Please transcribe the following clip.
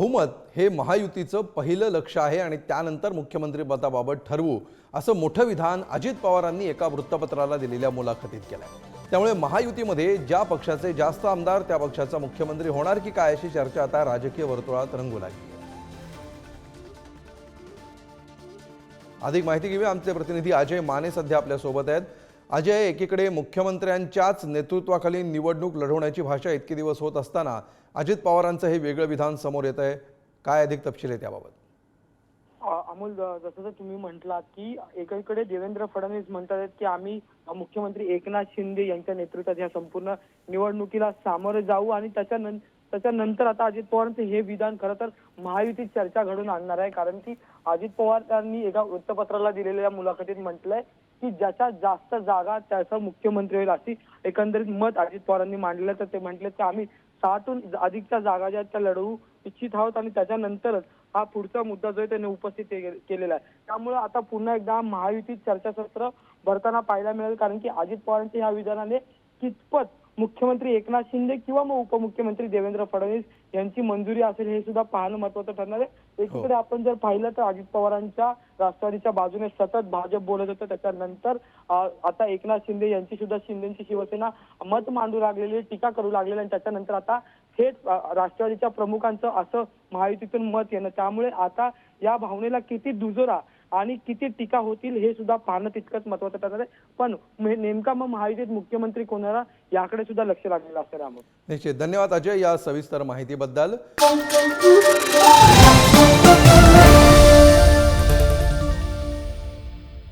बहुमत हे महायुतीचं पहिलं लक्ष्य आहे आणि त्यानंतर मुख्यमंत्री पदाबाबत ठरवू असं मोठं विधान अजित पवारांनी एका वृत्तपत्राला दिलेल्या मुलाखतीत केलं। त्यामुळे महायुतीमध्ये ज्या पक्षाचे जास्त आमदार त्या पक्षाचा मुख्यमंत्री होणार की काय अशी चर्चा आता राजकीय वर्तुळात रंगू लागली। अधिक माहिती घेऊया, आमचे प्रतिनिधी अजय माने सध्या आपल्या सोबत आहेत। अजय, एकीकडे मुख्यमंत्र्यांच्याच नेतृत्वाखाली निवडणूक लढवण्याची भाषा इतके दिवस होत असताना अजित पवारांचं हे वेगळं विधान समोर येत आहे, काय अधिक तपशील आहे त्याबाबत? अमोल, जसं तुम्ही म्हटलात की एकीकडे देवेंद्र फडणवीस म्हणतात की आम्ही मुख्यमंत्री एकनाथ शिंदे यांच्या नेतृत्वात या संपूर्ण निवडणुकीला सामोरे जाऊ आणि त्याच्यानंतर आता अजित पवारांचं हे विधान खरं तर महायुतीत चर्चा घडून आणणार आहे। कारण की अजित पवार यांनी एका वृत्तपत्राला दिलेल्या मुलाखतीत म्हटलंय की ज्याच्या जास्त जागा त्याचा मुख्यमंत्री होईल अशी एकंदरीत मत अजित पवारांनी मांडलं। तर ते म्हटले की आम्ही 60हून अधिकच्या जागा ज्या त्या लढवू इच्छित आहोत आणि त्याच्यानंतरच हा पुढचा मुद्दा जो आहे त्याने उपस्थित केलेला आहे। त्यामुळे आता पुन्हा एकदा महायुतीत चर्चासत्र भरताना पाहायला मिळेल, कारण की अजित पवारांच्या या विधानाने कितपत मुख्यमंत्री एकनाथ शिंदे किंवा मग उपमुख्यमंत्री देवेंद्र फडणवीस यांची मंजुरी असेल हे सुद्धा पाहणं महत्त्वाचं ठरणार आहे। एकीकडे आपण जर पाहिलं तर अजित पवारांच्या राष्ट्रवादीच्या बाजूने सतत भाजप बोलत होतं, त्याच्यानंतर आता एकनाथ शिंदे यांची सुद्धा शिंदेची शिवसेना मत मांडू लागलेली, टीका करू लागलेली आणि त्याच्यानंतर आता थेट राष्ट्रवादीच्या प्रमुखांचं असं महायुतीतून मत येणं, त्यामुळे आता या भावनेला किती दुजोरा आणि किती टीका होतील हे सुद्धा पाहणं तितकंच महत्त्वाचं ठरणार आहे। पण नेमका मग महायुतीत मुख्यमंत्री कोणाला याकडे सुद्धा लक्ष लागलेलं असणार आहे। निश्चित, धन्यवाद अजय या सविस्तर माहितीबद्दल।